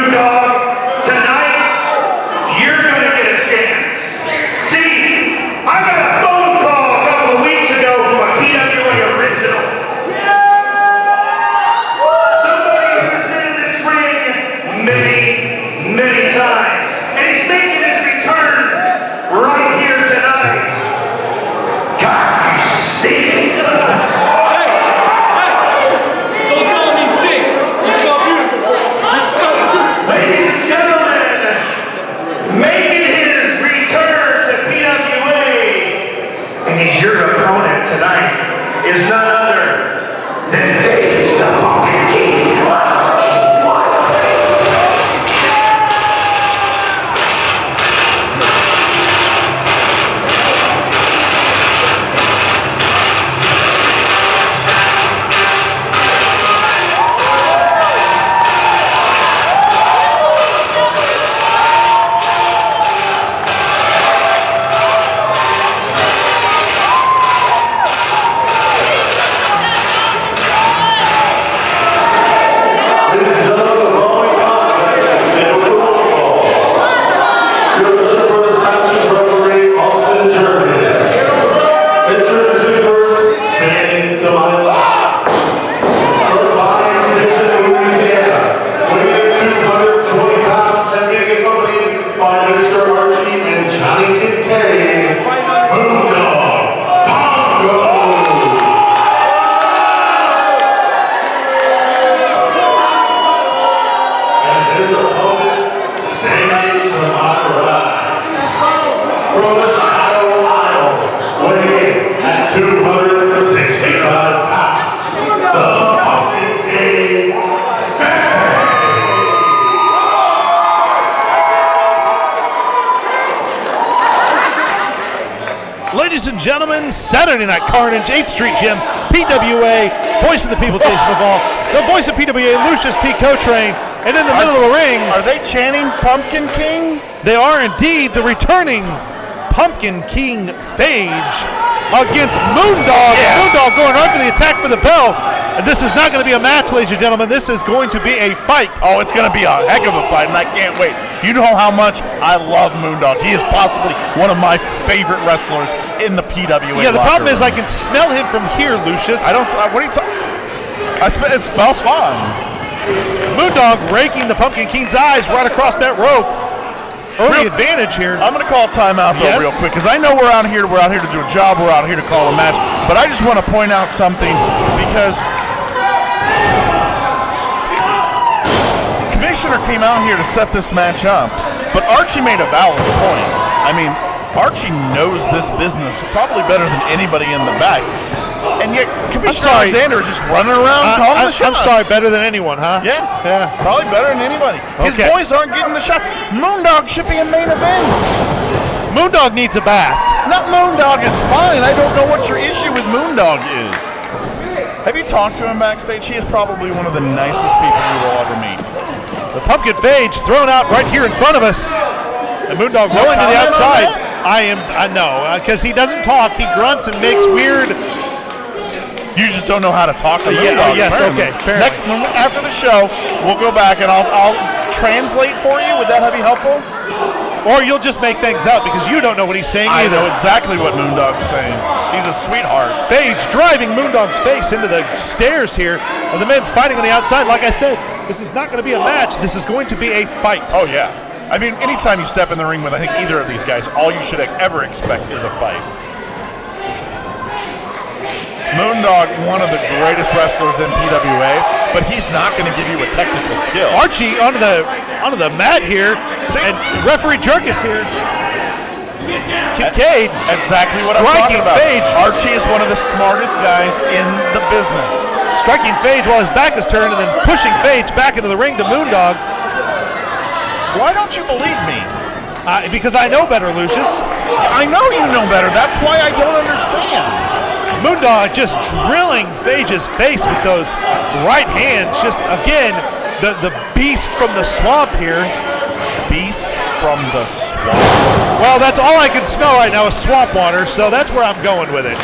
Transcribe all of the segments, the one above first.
Moondog, tonight, you're going to get a chance. See, I got a phone call a couple of weeks ago from a PWA original. Somebody who's been in this ring many, many times. And he's making his return right here tonight. God, you stink. Your opponent tonight is none other than Phage, the Pumpkin King. Ladies and gentlemen, Saturday Night Carnage, 8th Street Gym, PWA, voice of the people, Jason Pinfall, the voice of PWA, Lucius P. Cotrain, and in the middle of the ring... Are they chanting Pumpkin King? They are indeed the returning Pumpkin King Phage against Moondog. Yes. Moondog going right for the attack for the bell. And this is not going to be a match, ladies and gentlemen. This is going to be a fight. Oh, it's going to be a heck of a fight, and I can't wait. You know how much I love Moondog. He is possibly one of my favorite wrestlers in the PWA. Yeah, the problem is I can smell him from here, Lucius. I don't. What are you talking? It smells fine. Moondog raking the Pumpkin King's eyes right across that rope. Early advantage here. I'm going to call a timeout though real quick because I know we're out here to do a job. We're out here to call a match, but I just want to point out something because the commissioner came out here to set this match up, but Archie made a valid point. I mean, Archie knows this business probably better than anybody in the back. And yet, Commissioner Alexander is just running around calling the shots. I'm sorry, better than anyone, huh? Yeah, probably better than anybody. His boys aren't getting the shots. Moondog should be in main events. Moondog needs a bath. Not Moondog is fine. I don't know what your issue with Moondog is. Have you talked to him backstage? He is probably one of the nicest people you will ever meet. The Pumpkin Phage thrown out right here in front of us. And Moondog rolling to the outside. I know, because he doesn't talk. He grunts and makes weird... You just don't know how to talk to Moondog. Yes, okay. After the show, we'll go back and I'll translate for you. Would that be helpful? Or you'll just make things up because you don't know what he's saying either. I know exactly what Moondog's saying. He's a sweetheart. Phage driving Moondog's face into the stairs here. And the men fighting on the outside. Like I said, this is not going to be a match. This is going to be a fight. Oh, yeah. I mean, anytime you step in the ring with, I think, either of these guys, all you should ever expect is a fight. Moondog, one of the greatest wrestlers in PWA, but he's not going to give you a technical skill. Archie onto the mat here, and referee Jerkis here. Kincaid, exactly what I'm talking about. Phage. Archie is one of the smartest guys in the business. Striking Phage while his back is turned, and then pushing Phage back into the ring to Moondog. Why don't you believe me? Because I know better, Lucius. I know you know better. That's why I don't understand. Moondog just drilling Phage's face with those right hands. Just, again, the beast from the swamp here. Beast from the swamp. Well, that's all I can smell right now is swamp water, so that's where I'm going with it.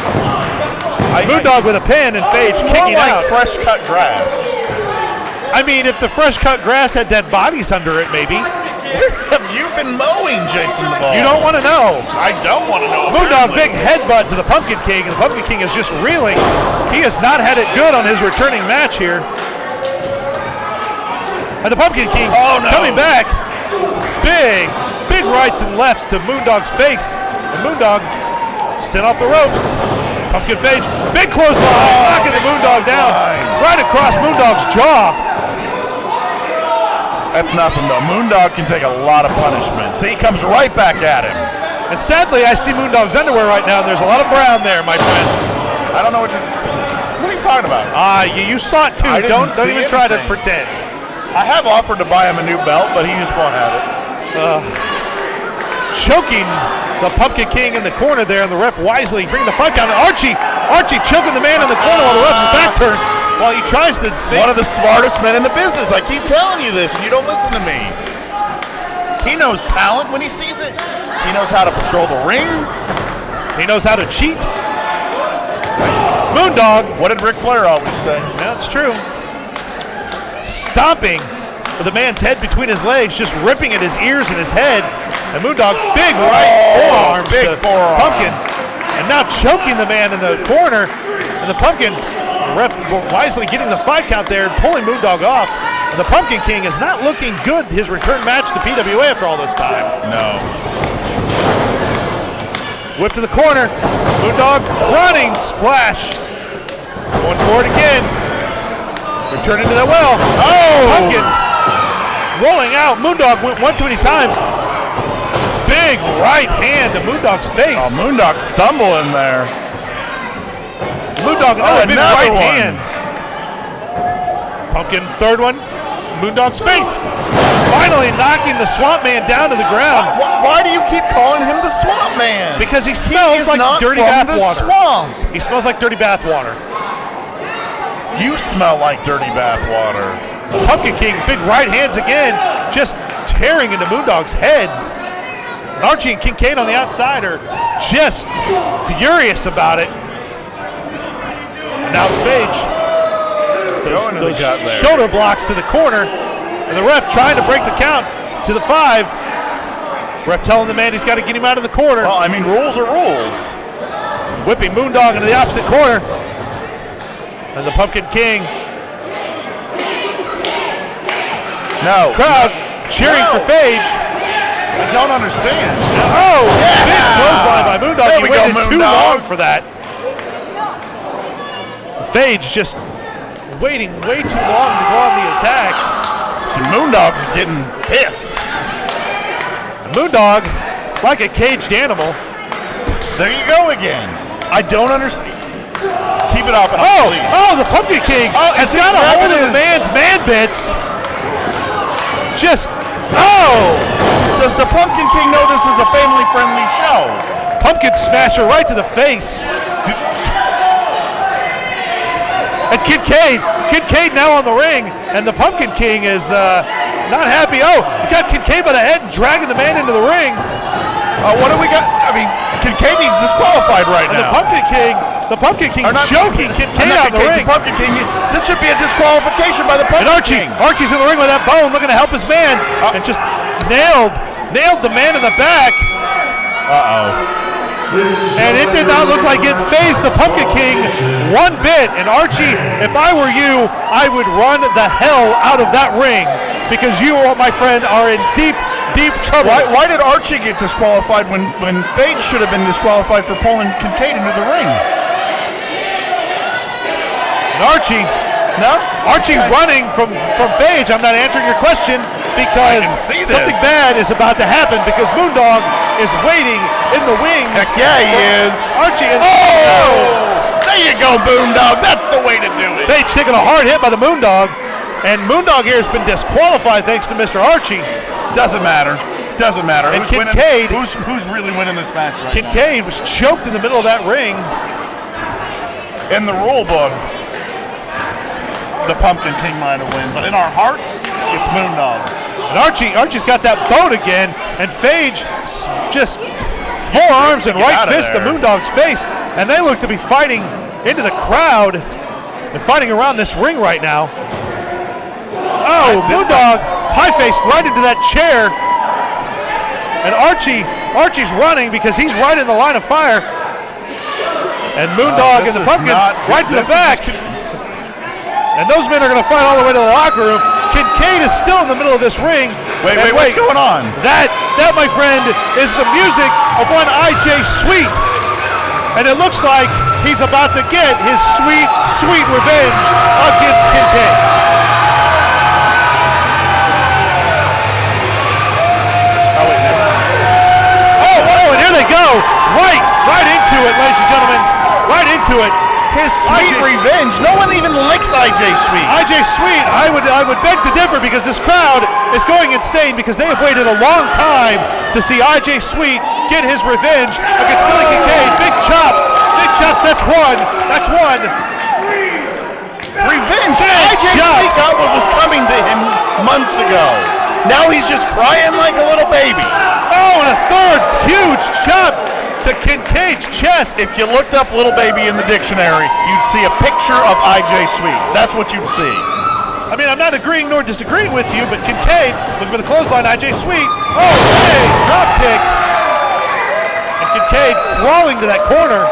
Moondog with a pin and Phage kicking out. out. Fresh cut grass. I mean, if the fresh cut grass had dead bodies under it, maybe. Have you been mowing, Jason the Ball? You don't want to know. I don't want to know. Moondog, big headbutt to the Pumpkin King, and the Pumpkin King is just reeling. He has not had it good on his returning match here. And the Pumpkin King coming back. Big rights and lefts to Moondog's face. And Moondog sent off the ropes. Pumpkin Phage, big clothesline, knocking the Moondog down right across Moondog's jaw. That's nothing, though. Moondog can take a lot of punishment. See, he comes right back at him. And sadly, I see Moondog's underwear right now, and there's a lot of brown there, my friend. I don't know what are you talking about? You saw it too. Don't even try to pretend. I have offered to buy him a new belt, but he just won't have it. Choking the Pumpkin King in the corner there, and the ref wisely bringing the fight down. And Archie choking the man in the corner while the ref's back turned. While he tries to... One of the smartest men in the business. I keep telling you this, and you don't listen to me. He knows talent when he sees it. He knows how to patrol the ring. He knows how to cheat. Moondog. What did Ric Flair always say? That's true. Stomping with the man's head between his legs, just ripping at his ears and his head. And Moondog, big right forearms to Pumpkin. And now choking the man in the corner. And the Pumpkin... Ref wisely getting the 5 count there and pulling Moondog off. And the Pumpkin King is not looking good his return match to PWA after all this time. No. Whip to the corner. Moondog running splash. Going for it again. Returning to the well. Pumpkin rolling out. Moondog went one too many times. Big right hand to Moondog's face. Moondog stumbling there. Moondog, another big right hand. Pumpkin, third one. Moondog's face. Finally knocking the Swamp Man down to the ground. Why do you keep calling him the Swamp Man? Because he smells like dirty bath water. Swamp. He smells like dirty bath water. You smell like dirty bath water. The Pumpkin King, big right hands again, just tearing into Moondog's head. And Archie and Kincaid on the outside are just furious about it. And now Phage, those shoulder blocks to the corner, and the ref trying to break the count to the 5. Ref telling the man he's got to get him out of the corner. Well, I mean, rules are rules. Whipping Moondog into the opposite corner. And the Pumpkin King. No. Crowd cheering for Phage. I don't understand. Big clothesline by Moondog. He waited too long for that. Phage just waiting way too long to go on the attack. So Moondog's getting pissed. Moondog, like a caged animal. There you go again. I don't understand. Keep it up. The Pumpkin King has got a hold of the man's man bits. Does the Pumpkin King know this is a family-friendly show? Pumpkin smasher right to the face. And Kincaid now on the ring, and the Pumpkin King is not happy. He got Kincaid by the head and dragging the man into the ring. What do we got? I mean, Kincaid needs disqualified right now. The Pumpkin King choking Kincaid out of the ring. The Pumpkin King, this should be a disqualification by the Pumpkin King. Archie's in the ring with that bone, looking to help his man, and just nailed the man in the back. And it did not look like it phased the Pumpkin King one bit. And Archie, if I were you, I would run the hell out of that ring, because you, my friend, are in deep trouble. Why did Archie get disqualified when Phage should have been disqualified for pulling Kincaid into the ring? And Archie running from Phage. I'm not answering your question because something bad is about to happen, because Moondog is waiting in the wings. Heck yeah, he is. Archie is... There you go, Moondog. That's the way to do it. Phage taking a hard hit by the Moondog, and Moondog here has been disqualified thanks to Mr. Archie. Doesn't matter. And who's Kincaid, winning? Who's really winning this match right now? Kincaid was choked in the middle of that ring. In the rule book, the Pumpkin King might have won, but in our hearts, it's Moondog. And Archie's got that bone again, and Phage just forearms and right fist to Moondog's face, and they look to be fighting into the crowd and fighting around this ring right now. Oh, Moondog pie-faced right into that chair. And Archie's running because he's right in the line of fire. And Moondog and the Pumpkin right to the back. And those men are going to fight all the way to the locker room. Kincaid is still in the middle of this ring. Wait, what's going on? That, my friend, is the music of one I.J. Sweet. And it looks like he's about to get his sweet, sweet revenge against Kincaid. Oh, and here they go. Right into it, ladies and gentlemen. Right into it. His sweet revenge. No one even likes I.J. Sweet. I.J. Sweet, I would beg to differ because this crowd is going insane because they have waited a long time to see I.J. Sweet get his revenge against Billy Kincaid. Big chops, that's one. Revenge. I.J. Sweet got what was coming to him months ago. Now he's just crying like a little baby. Oh, and a third huge chop to Kincaid's chest. If you looked up little baby in the dictionary, you'd see a picture of I.J. Sweet. That's what you'd see. I mean, I'm not agreeing nor disagreeing with you, but Kincaid looking for the clothesline. I.J. Sweet. Oh, big drop kick. And Kincaid crawling to that corner.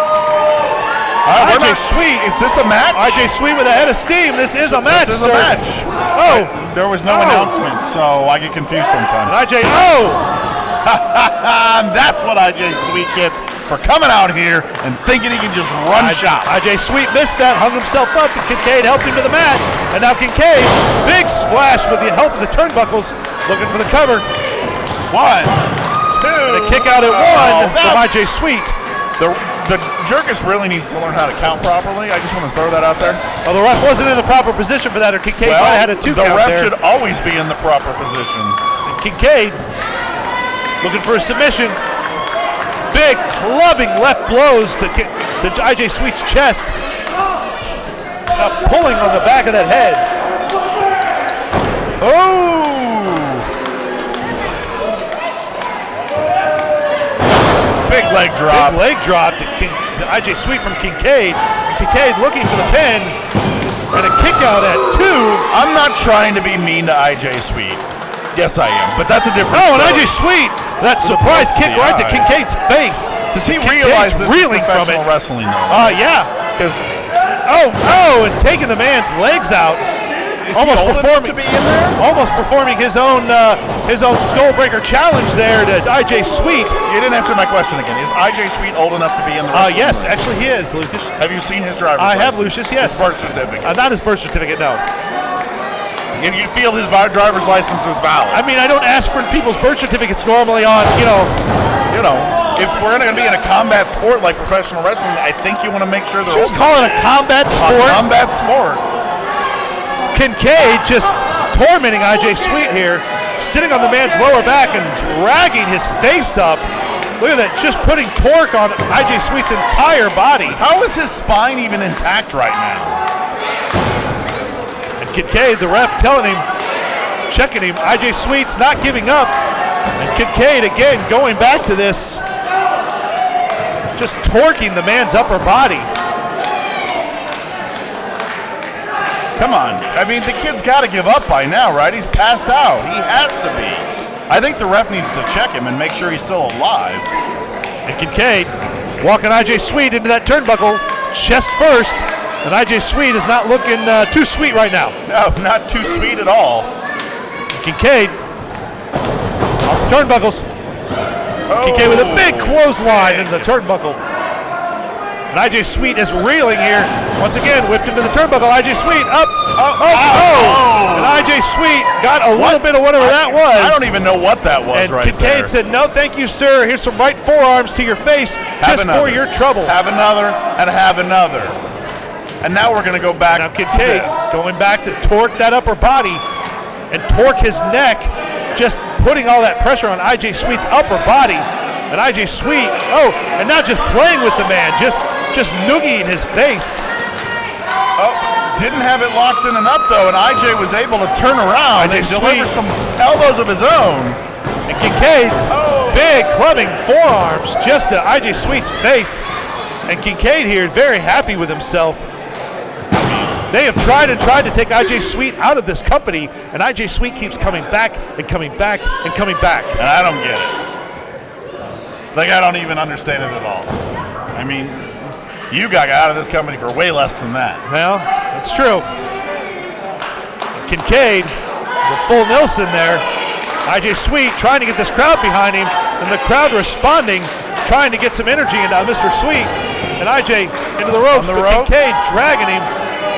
I.J. Sweet. Is this a match? I.J. Sweet with a head of steam. This is a match, This is a match. Oh. There was no announcement, so I get confused sometimes. And I.J. That's what I.J. Sweet gets for coming out here and thinking he can just run shop. I.J. Sweet missed that, hung himself up, and Kincaid helped him to the mat. And now Kincaid, big splash with the help of the turnbuckles, looking for the cover. 1, 2. And a kick out at one from I.J. Sweet. The Jerkus really needs to learn how to count properly. I just want to throw that out there. Well, the ref wasn't in the proper position for that, or Kincaid might have had a 2 count there. The ref should always be in the proper position. And Kincaid looking for a submission. Big clubbing left blows to I.J. Sweet's chest. Pulling on the back of that head. Oh! Big leg drop. Big leg drop to I.J. Sweet from Kincaid. Kincaid looking for the pin. And a kick out at 2. I'm not trying to be mean to I.J. Sweet. Yes, I am, but that's a different story. And I.J. Sweet, that surprise kick right to Kincaid's face. Does he realize this is professional wrestling, though? Yeah. Because and taking the man's legs out. Almost performing his own Skullbreaker challenge there to I.J. Sweet. You didn't answer my question again. Is I.J. Sweet old enough to be in the wrestling Yes, ring? actually he is, Lucas. Have you seen his driver's license? I have, license? Lucius, yes. His birth certificate. Not his birth certificate, no. If you feel his driver's license is valid. I mean, I don't ask for people's birth certificates normally on, if we're going to be in a combat sport like professional wrestling, I think you want to make sure they're just call it a combat sport. A combat sport. Kincaid just tormenting I.J. Sweet here, sitting on the man's lower back and dragging his face up. Look at that, just putting torque on I.J. Sweet's entire body. How is his spine even intact right now? And Kincaid, the ref, telling him, checking him, I.J. Sweet's not giving up. And Kincaid, again, going back to this, just torquing the man's upper body. Come on. I mean, the kid's got to give up by now, right? He's passed out. He has to be. I think the ref needs to check him and make sure he's still alive. And Kincaid walking I.J. Sweet into that turnbuckle, chest first. And I.J. Sweet is not looking too sweet right now. No, not too sweet at all. Kincaid off the turnbuckles. Kincaid with a big clothesline into the turnbuckle. And I.J. Sweet is reeling here. Once again, whipped into the turnbuckle. I.J. Sweet up. And I.J. Sweet got a little bit of whatever that was. I don't even know what that was right Kincaid there. And Kincaid said, no, thank you, sir. Here's some right forearms to your face just for your trouble. Have another and have another. And now we're going to go back. Now Kincaid going back to torque that upper body and torque his neck, just putting all that pressure on I.J. Sweet's upper body. And I.J. Sweet, and not just playing with the man, just noogieing his face. Didn't have it locked in enough, though, and I.J. was able to turn around and deliver some elbows of his own. And Kincaid, big clubbing forearms just to I.J. Sweet's face. And Kincaid here, very happy with himself. They have tried and tried to take IJ Sweet out of this company, and IJ Sweet keeps coming back and coming back and coming back. And I don't get it. Like, I don't even understand it at all. I mean, you got out of this company for way less than that. Well, that's true. Kincaid, the full Nelson there. IJ Sweet trying to get this crowd behind him, and the crowd responding, trying to get some energy into Mr. Sweet. And IJ into the ropes, but Kincaid dragging him.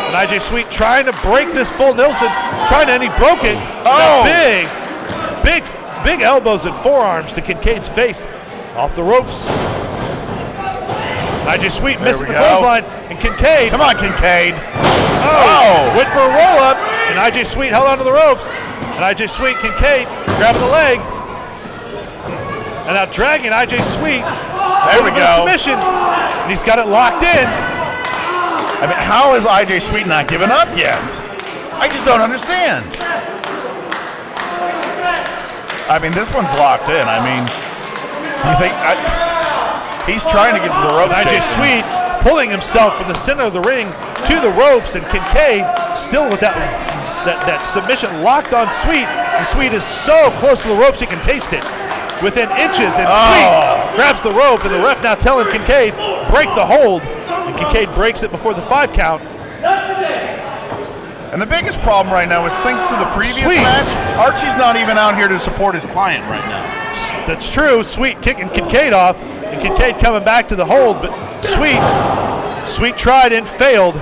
And IJ Sweet trying to break this full Nelson, trying to, and he broke it. Oh! Big elbows and forearms to Kincaid's face. Off the ropes. IJ Sweet missing the clothesline, and Kincaid. Come on, Kincaid. Oh! Went for a roll-up, and IJ Sweet held onto the ropes. And IJ Sweet, Kincaid grabbing the leg. And now dragging IJ Sweet. There we go. Submission. And he's got it locked in. I mean, how is IJ Sweet not giving up yet? I just don't understand. I mean, this one's locked in. I mean, do you think he's trying to get to the ropes? IJ Sweet pulling himself from the center of the ring to the ropes, and Kincaid still with that submission locked on Sweet. And Sweet is so close to the ropes he can taste it. Within inches, and Sweet grabs the rope, and the ref now telling Kincaid, break the hold. And Kincaid breaks it before the 5 count. And the biggest problem right now is, thanks to the previous match, Archie's not even out here to support his client right now. That's true. Sweet kicking Kincaid off, and Kincaid coming back to the hold, but Sweet tried and failed.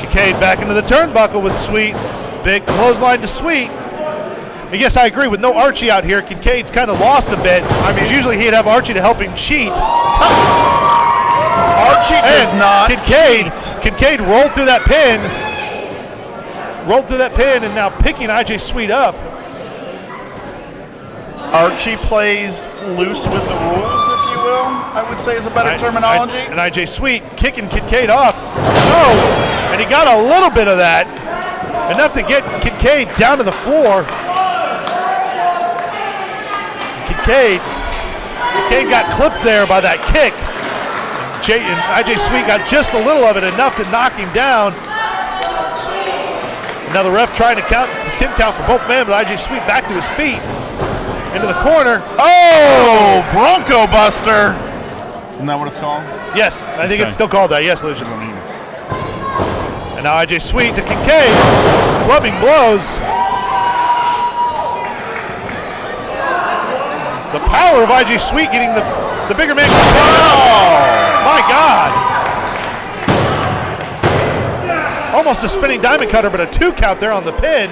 Kincaid back into the turnbuckle with Sweet. Big clothesline to Sweet. And yes, I agree. With no Archie out here, Kincaid's kind of lost a bit. I mean, usually he'd have Archie to help him cheat. Archie does not cheat. Kincaid rolled through that pin. And now picking IJ Sweet up. Archie plays loose with the rules, if you will, I would say is a better terminology. And IJ Sweet kicking Kincaid off. Oh, and he got a little bit of that. Enough to get Kincaid down to the floor. Kincaid got clipped there by that kick. And IJ Sweet got just a little of it, enough to knock him down. Now the ref trying to count to 10 count for both men, but IJ Sweet back to his feet. Into the corner. Oh, Bronco Buster. Isn't that what it's called? Yes, I think it's still called that. Yes, Lucius. And now IJ Sweet to Kincaid. Clubbing blows. The power of IJ Sweet getting the bigger man. Oh, my God. Almost a spinning diamond cutter, but a 2 count there on the pin.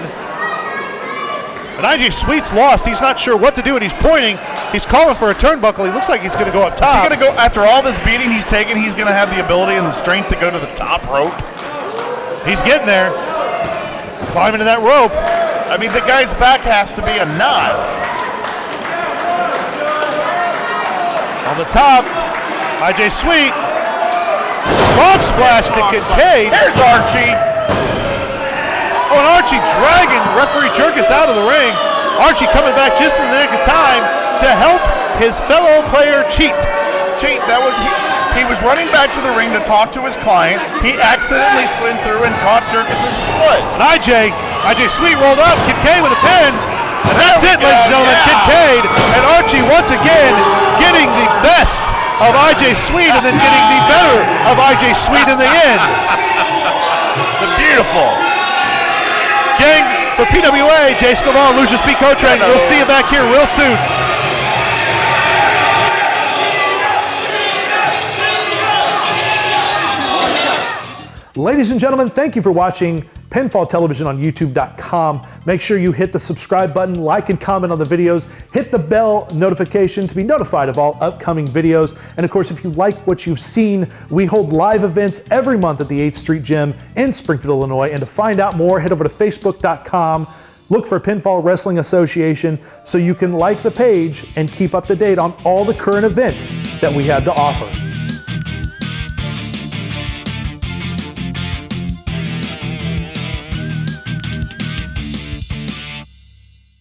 And IJ Sweet's lost. He's not sure what to do, and he's pointing. He's calling for a turnbuckle. He looks like he's going to go up top. Is he going to go, after all this beating he's taken, he's going to have the ability and the strength to go to the top rope? He's getting there. Climbing to that rope. I mean, the guy's back has to be a knot. On the top, IJ Sweet. Frog splash to Kincaid. There's Archie. Oh, and Archie dragging referee Jerkis out of the ring. Archie coming back just in the nick of time to help his fellow player cheat. That was he was running back to the ring to talk to his client. He accidentally slid through and caught Jerkis' foot. And IJ Sweet rolled up. Kincaid with a pin. And that's it, ladies and gentlemen. Yeah. Kincaid and Archie once again getting the best of IJ Sweet and then getting the better of IJ Sweet in the end. The beautiful. Gang, for PWA, Jason Lavon, Lucius P. Cotrain. We'll see you back here real soon. Ladies and gentlemen, thank you for watching Pinfall Television on YouTube.com. Make sure you hit the subscribe button, like and comment on the videos, hit the bell notification to be notified of all upcoming videos. And of course, if you like what you've seen, we hold live events every month at the 8th Street Gym in Springfield, Illinois. And to find out more, head over to Facebook.com, look for Pinfall Wrestling Association so you can like the page and keep up to date on all the current events that we have to offer.